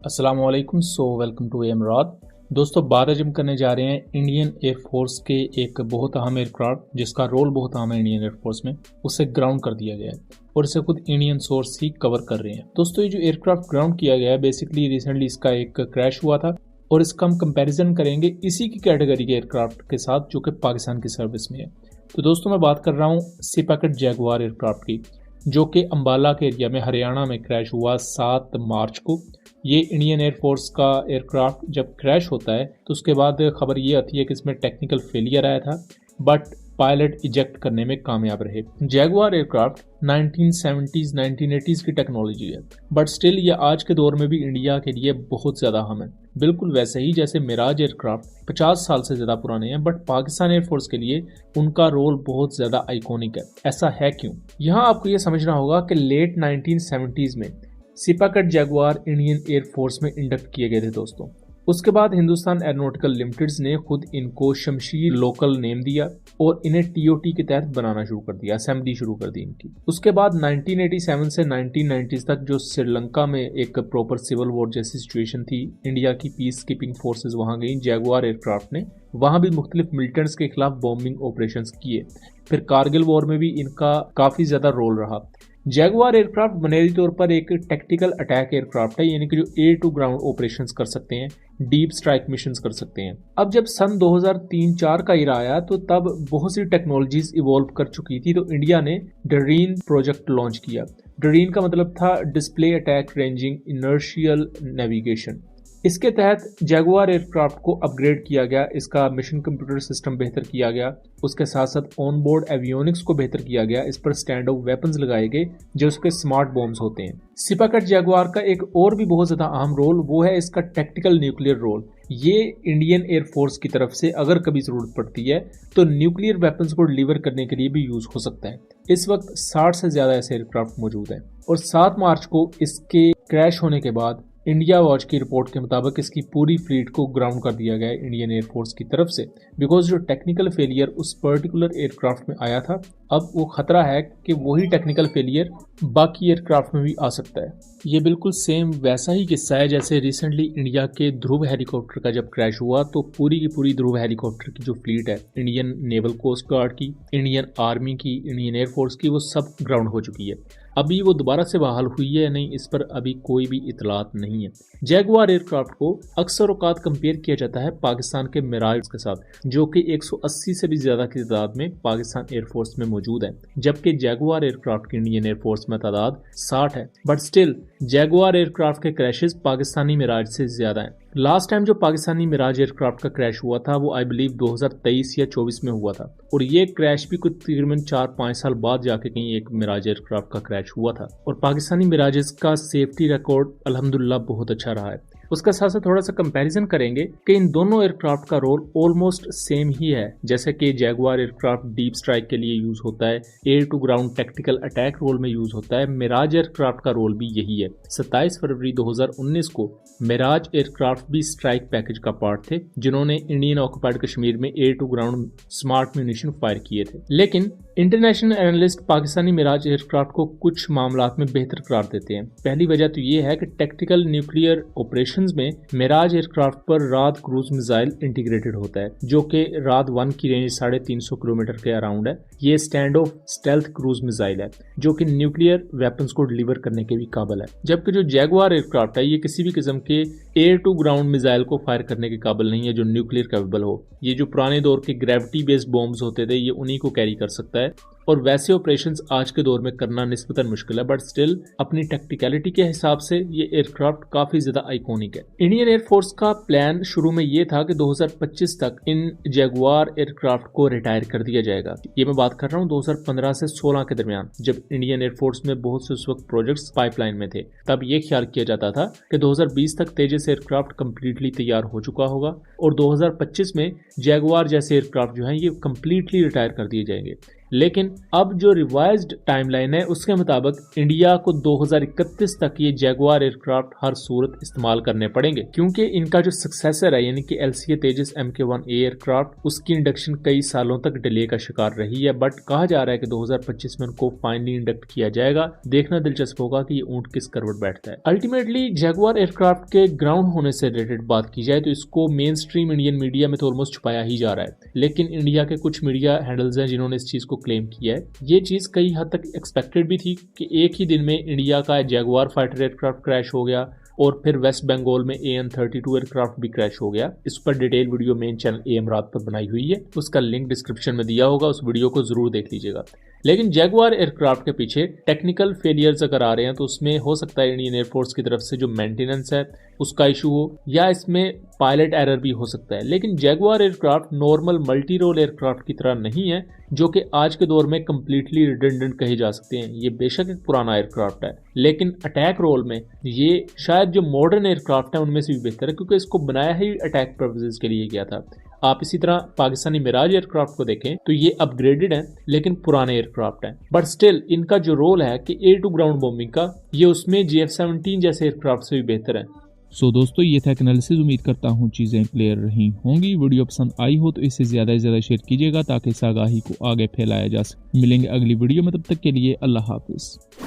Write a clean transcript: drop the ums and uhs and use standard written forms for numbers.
अस्सलाम वालेकुम। Welcome to एमराद। दोस्तों, बात आज हम करने जा रहे हैं इंडियन एयरफोर्स के एक बहुत अहम एयरक्राफ्ट जिसका रोल बहुत अहम है इंडियन एयरफोर्स में, उसे ग्राउंड कर दिया गया है और इसे खुद इंडियन सोर्स ही कवर कर रहे हैं। दोस्तों, ये जो एयरक्राफ्ट ग्राउंड किया गया है बेसिकली रिसेंटली इसका एक क्रैश हुआ था और इसका हम कंपैरिजन करेंगे इसी की कैटेगरी के एयरक्राफ्ट के साथ जो कि पाकिस्तान की सर्विस में है। तो दोस्तों, मैं बात कर रहा हूँ सिपाकट जैगुआर एयरक्राफ्ट की, जो कि अम्बाला के एरिया में हरियाणा में क्रैश हुआ 7 मार्च को। ये इंडियन एयरफोर्स का एयरक्राफ्ट जब क्रैश होता है तो उसके बाद खबर ये आती है कि इसमें टेक्निकल फेलियर आया था, बट पायलट इजेक्ट करने में कामयाब रहे। जैगुआर एयरक्राफ्ट 1970s 1980s की टेक्नोलॉजी है, बट स्टिल ये आज के दौर में भी इंडिया के लिए बहुत ज़्यादा अहम है। बिल्कुल वैसे ही जैसे मिराज एयरक्राफ्ट 50 साल से ज़्यादा पुराने हैं, बट पाकिस्तान एयरफोर्स के लिए उनका रोल बहुत ज़्यादा आइकॉनिक है। ऐसा है क्यों? यहाँ आपको ये समझना होगा कि लेट 1970s में सिपाकट जैगुआर इंडियन एयरफोर्स में इंडक्ट किए गए थे दोस्तों। उसके बाद हिंदुस्तान एरोनॉटिकल लिमिटेड्स ने खुद इनको शमशीर लोकल नेम दिया और इन्हें टीओटी के तहत बनाना शुरू कर दिया, असेंबली शुरू कर दी इनकी। उसके बाद 1987 से 1990s तक जो श्रीलंका में एक प्रॉपर सिविल वॉर जैसी सिचुएशन थी, इंडिया की पीस कीपिंग फोर्सेज वहां गई जैगुआर एयरक्राफ्ट ने, वहां भी मुख्तलिफ मिलिटेंट्स के खिलाफ बॉम्बिंग ऑपरेशंस किए। फिर कारगिल वॉर में भी इनका काफी ज्यादा रोल रहा। जैगुआर एयरक्राफ्ट बुनियादी तौर पर एक टैक्टिकल अटैक एयरक्राफ्ट है, यानी कि जो एयर टू ग्राउंड ऑपरेशंस कर सकते हैं, डीप स्ट्राइक मिशंस कर सकते हैं। अब जब सन 2003-4 का ईरा आया तो तब बहुत सी टेक्नोलॉजीज इवॉल्व कर चुकी थी, तो इंडिया ने डरीन प्रोजेक्ट लॉन्च किया। डरीन का मतलब था display attack ranging inertial navigation. इसके तहत जैगुआर एयरक्राफ्ट को अपग्रेड किया गया, इसका मिशन कंप्यूटर सिस्टम बेहतर किया गया, उसके साथ साथ ऑन बोर्ड एवियोनिक्स को बेहतर किया गया, इस पर स्टैंड ऑफ वेपन्स लगाए गए जो उसके स्मार्ट बॉम्ब्स होते हैं। सिपाकट जैगुआर का एक और भी बहुत ज्यादा अहम रोल वो है इसका टैक्टिकल न्यूक्लियर रोल। ये इंडियन एयरफोर्स की तरफ से अगर कभी जरूरत पड़ती है तो न्यूक्लियर वेपन्स को डिलीवर करने के लिए भी यूज हो सकता है। इस वक्त 60 से ज्यादा ऐसे एयरक्राफ्ट मौजूद हैं और 7 मार्च को इसके क्रैश होने के बाद इंडिया वॉच की रिपोर्ट के मुताबिक इसकी पूरी फ्लीट को ग्राउंड कर दिया गया है इंडियन एयरफोर्स की तरफ से, बिकॉज जो टेक्निकल फेलियर उस पर्टिकुलर एयरक्राफ्ट में आया था, अब वो खतरा है कि वही टेक्निकल फेलियर बाकी एयरक्राफ्ट में भी आ सकता है। ये बिल्कुल सेम वैसा ही किस्सा है जैसे रिसेंटली इंडिया के ध्रुव हेलीकॉप्टर का जब क्रैश हुआ तो पूरी की पूरी ध्रुव हेलीकॉप्टर की जो फ्लीट है, इंडियन नेवल कोस्ट गार्ड की, इंडियन आर्मी की, इंडियन एयरफोर्स की, वो सब ग्राउंड हो चुकी है। अभी वो दोबारा से बहाल हुई है या नहीं, इस पर अभी कोई भी इतलात नहीं है। जैगुआर एयरक्राफ्ट को अक्सर औकात कंपेयर किया जाता है पाकिस्तान के मिराज के साथ, जो कि 180 से भी ज्यादा की तादाद में पाकिस्तान एयरफोर्स में मौजूद है, जबकि जैगुआर एयरक्राफ्ट की इंडियन एयरफोर्स में तादाद 60 है। बट स्टिल जैगुआर एयरक्राफ्ट के क्रैशेस पाकिस्तानी मिराज से ज्यादा हैं। लास्ट टाइम जो पाकिस्तानी मिराज एयरक्राफ्ट का क्रैश हुआ था वो आई बिलीव 2023 या 24 में हुआ था, और ये क्रैश भी कुछ तकरीबन 4-5 साल बाद जाके कहीं एक मिराज एयरक्राफ्ट का क्रैश हुआ था। और पाकिस्तानी मिराजेस का सेफ्टी रिकॉर्ड अल्हम्दुलिल्लाह बहुत अच्छा रहा है। उसका साथ साथ थोड़ा सा कंपैरिजन करेंगे कि इन दोनों एयरक्राफ्ट का रोल ऑलमोस्ट सेम ही है। जैसे कि जैगुआर एयरक्राफ्ट डीप स्ट्राइक के लिए यूज होता है, air to ground tactical attack role में यूज होता है, मिराज एयरक्राफ्ट का रोल भी यही है। 27 फरवरी 2019 को मिराज एयरक्राफ्ट भी स्ट्राइक पैकेज का पार्ट थे, जिन्होंने इंडियन ऑक्युपाइड कश्मीर में air to ground smart munition fire किए थे। लेकिन international analyst Pakistani Mirage aircraft को कुछ मामलात में बेहतर करार देते हैं। पहली वजह तो ये है कि टैक्टिकल न्यूक्लियर ऑपरेशंस में मिराज एयरक्राफ्ट पर राद क्रूज मिसाइल इंटीग्रेटेड होता है, जो कि राद 1 की रेंज 350 किलोमीटर के अराउंड है। ये stand of stealth cruise missile है जो कि न्यूक्लियर वेपन्स को डिलीवर करने के भी काबिल है, जबकि जो जैगुआर एयरक्राफ्ट है ये किसी भी किस्म के एयर टू ग्राउंड मिसाइल को फायर करने के काबिल नहीं है जो न्यूक्लियर कैपेबल हो। ये जो पुराने दौर के ग्रेविटी बेस्ड बॉम्ब्स होते थे ये उन्हीं को कैरी कर सकता है, और वैसे ऑपरेशंस आज के दौर में करना निस्बतन मुश्किल है, बट स्टिल अपनी टैक्टिकलिटी के हिसाब से ये एयरक्राफ्ट काफी ज्यादा आइकॉनिक है। इंडियन एयरफोर्स का प्लान शुरू में ये था कि 2025 तक इन जैगुआर एयरक्राफ्ट को रिटायर कर दिया जाएगा। ये मैं बात कर रहा हूँ 2015 से 16 के दरमियान, जब इंडियन एयरफोर्स में बहुत से उस वक्त प्रोजेक्ट्स पाइपलाइन में थे। तब ये ख्याल किया जाता था कि 2020 तक तेजस एयरक्राफ्ट कंप्लीटली तैयार हो चुका होगा और 2025 में जैगुआर जैसे एयरक्राफ्ट जो है ये कंप्लीटली रिटायर कर दिए जाएंगे। लेकिन अब जो रिवाइज्ड टाइमलाइन है उसके मुताबिक इंडिया को 2031 तक ये जैगुआर एयरक्राफ्ट हर सूरत इस्तेमाल करने पड़ेंगे, क्योंकि इनका जो सक्सेसर है यानी कि LCA तेजस MK1 एयरक्राफ्ट उसकी इंडक्शन कई सालों तक डिले का शिकार रही है। बट कहा जा रहा है कि 2025 में उनको फाइनली इंडक्ट किया जाएगा। देखना दिलचस्प होगा कि ये ऊंट किस करवट बैठता है। अल्टीमेटली जैगुआर एयरक्राफ्ट के ग्राउंड होने से रिलेटेड बात की जाए तो इसको मेन स्ट्रीम इंडियन मीडिया में तो ऑलमोस्ट छुपाया ही जा रहा है, लेकिन इंडिया के कुछ मीडिया हैंडल्स हैं जिन्होंने इस चीज को क्लेम किया है। ये चीज कई हद तक एक्सपेक्टेड भी थी कि एक ही दिन में इंडिया का जैगुआर फाइटर एयरक्राफ्ट क्रैश हो गया और फिर वेस्ट बंगाल में AN-32 एयरक्राफ्ट भी क्रैश हो गया। इस पर detail video main channel AM रात पर बनाई हुई है, उसका लिंक डिस्क्रिप्शन में दिया होगा, उस वीडियो को जरूर देख लीजिएगा। लेकिन जैगुआर एयरक्राफ्ट के पीछे टेक्निकल फेलियर्स अगर आ रहे हैं तो उसमें हो सकता है इंडियन एयरफोर्स की तरफ से जो मेंटेनेंस है उसका इशू हो, या इसमें पायलट एरर भी हो सकता है। लेकिन Jaguar aircraft normal multi role aircraft की तरह नहीं है जो कि आज के दौर में कंप्लीटली रिडंडेंट कहे जा सकते हैं। ये बेशक एक पुराना एयरक्राफ्ट है, लेकिन अटैक रोल में ये शायद जो मॉडर्न एयरक्राफ्ट है उनमें से भी बेहतर है, क्योंकि इसको बनाया ही अटैक पर्पसेस के लिए गया था। आप इसी तरह पाकिस्तानी मिराज एयरक्राफ्ट को देखें तो ये अपग्रेडेड है लेकिन पुराने एयरक्राफ्ट हैं, बट स्टिल इनका जो रोल है कि एयर टू ग्राउंड बॉम्बिंग का, ये उसमें GF-17 जैसे एयरक्राफ्ट से भी बेहतर है। सो दोस्तों, ये था एनालिसिस। उम्मीद करता हूँ चीज़ें क्लियर रही होंगी। वीडियो पसंद आई हो तो इसे ज़्यादा से ज़्यादा शेयर कीजिएगा ताकि इस आगाही को आगे फैलाया जा सके। मिलेंगे अगली वीडियो में, तब तक के लिए अल्लाह हाफिज़।